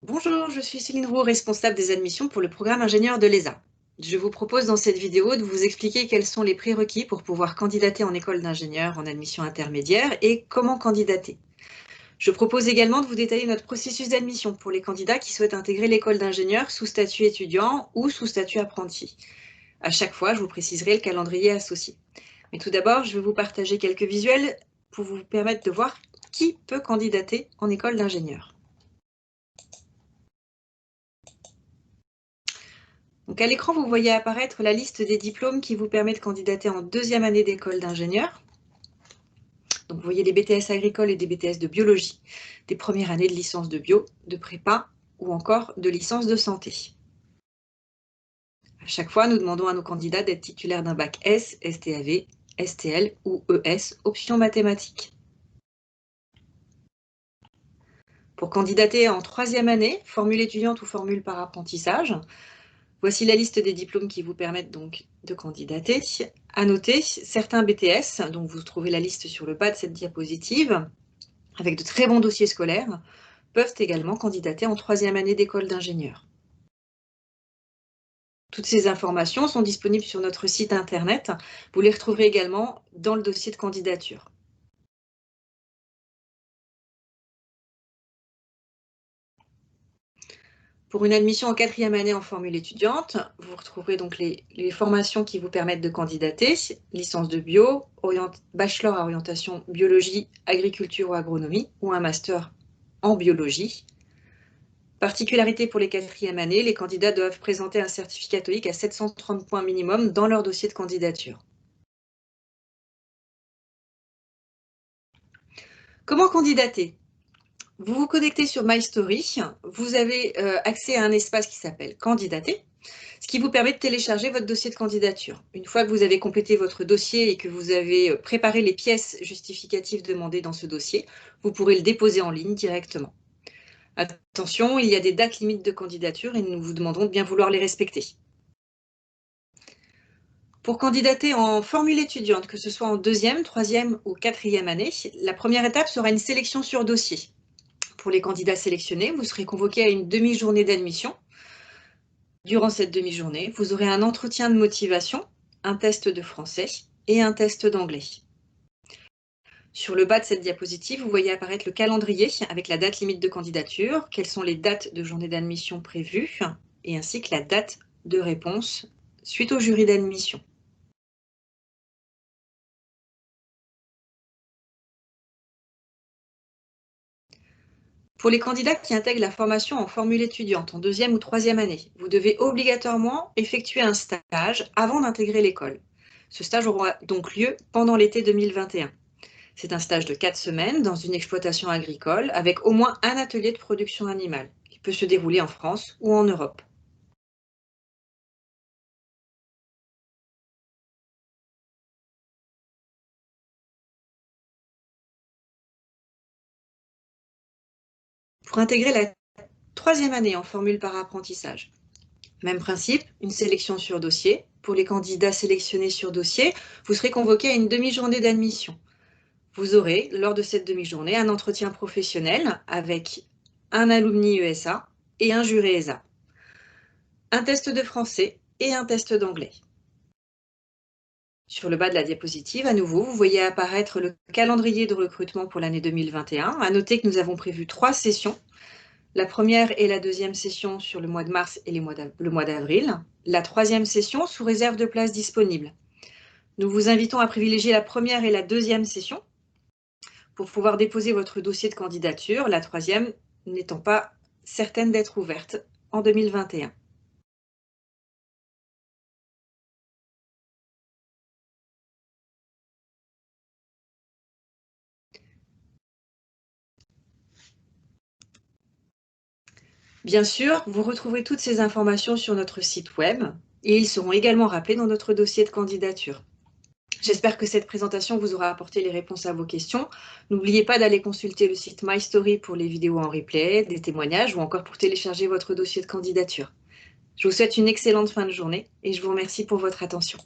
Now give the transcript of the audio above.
Bonjour, je suis Céline Roux, responsable des admissions pour le programme ingénieur de l'ESA. Je vous propose dans cette vidéo de vous expliquer quels sont les prérequis pour pouvoir candidater en école d'ingénieur en admission intermédiaire et comment candidater. Je propose également de vous détailler notre processus d'admission pour les candidats qui souhaitent intégrer l'école d'ingénieur sous statut étudiant ou sous statut apprenti. À chaque fois, je vous préciserai le calendrier associé. Mais tout d'abord, je vais vous partager quelques visuels pour vous permettre de voir qui peut candidater en école d'ingénieur. Donc à l'écran, vous voyez apparaître la liste des diplômes qui vous permet de candidater en deuxième année d'école d'ingénieur. Donc vous voyez des BTS agricoles et des BTS de biologie, des premières années de licence de bio, de prépa ou encore de licence de santé. À chaque fois, nous demandons à nos candidats d'être titulaires d'un bac S, STAV, STL ou ES, option mathématiques. Pour candidater en troisième année, formule étudiante ou formule par apprentissage, voici la liste des diplômes qui vous permettent donc de candidater. À noter, certains BTS, dont vous trouvez la liste sur le bas de cette diapositive, avec de très bons dossiers scolaires, peuvent également candidater en troisième année d'école d'ingénieur. Toutes ces informations sont disponibles sur notre site internet. Vous les retrouverez également dans le dossier de candidature. Pour une admission en quatrième année en formule étudiante, vous retrouverez donc les formations qui vous permettent de candidater, licence de bio, bachelor à orientation biologie, agriculture ou agronomie, ou un master en biologie. Particularité pour les quatrièmes années, les candidats doivent présenter un certificat TOEIC à 730 points minimum dans leur dossier de candidature. Comment candidater ? Vous vous connectez sur My Story, vous avez accès à un espace qui s'appelle Candidater, ce qui vous permet de télécharger votre dossier de candidature. Une fois que vous avez complété votre dossier et que vous avez préparé les pièces justificatives demandées dans ce dossier, vous pourrez le déposer en ligne directement. Attention, il y a des dates limites de candidature et nous vous demandons de bien vouloir les respecter. Pour candidater en formule étudiante, que ce soit en deuxième, troisième ou quatrième année, la première étape sera une sélection sur dossier. Pour les candidats sélectionnés, vous serez convoqués à une demi-journée d'admission. Durant cette demi-journée, vous aurez un entretien de motivation, un test de français et un test d'anglais. Sur le bas de cette diapositive, vous voyez apparaître le calendrier avec la date limite de candidature, quelles sont les dates de journée d'admission prévues, et ainsi que la date de réponse suite au jury d'admission. Pour les candidats qui intègrent la formation en formule étudiante en deuxième ou troisième année, vous devez obligatoirement effectuer un stage avant d'intégrer l'école. Ce stage aura donc lieu pendant l'été 2021. C'est un stage de 4 semaines dans une exploitation agricole avec au moins un atelier de production animale qui peut se dérouler en France ou en Europe. Pour intégrer la troisième année en formule par apprentissage, même principe, une sélection sur dossier. Pour les candidats sélectionnés sur dossier, vous serez convoqués à une demi-journée d'admission. Vous aurez, lors de cette demi-journée, un entretien professionnel avec un alumni ESA et un jury ESA, un test de français et un test d'anglais. Sur le bas de la diapositive, à nouveau, vous voyez apparaître le calendrier de recrutement pour l'année 2021. À noter que nous avons prévu 3 sessions. La première et la deuxième session sur le mois de mars et le mois d'avril. La troisième session sous réserve de places disponibles. Nous vous invitons à privilégier la première et la deuxième session pour pouvoir déposer votre dossier de candidature, la troisième n'étant pas certaine d'être ouverte en 2021. Bien sûr, vous retrouverez toutes ces informations sur notre site web et ils seront également rappelés dans notre dossier de candidature. J'espère que cette présentation vous aura apporté les réponses à vos questions. N'oubliez pas d'aller consulter le site My Story pour les vidéos en replay, des témoignages ou encore pour télécharger votre dossier de candidature. Je vous souhaite une excellente fin de journée et je vous remercie pour votre attention.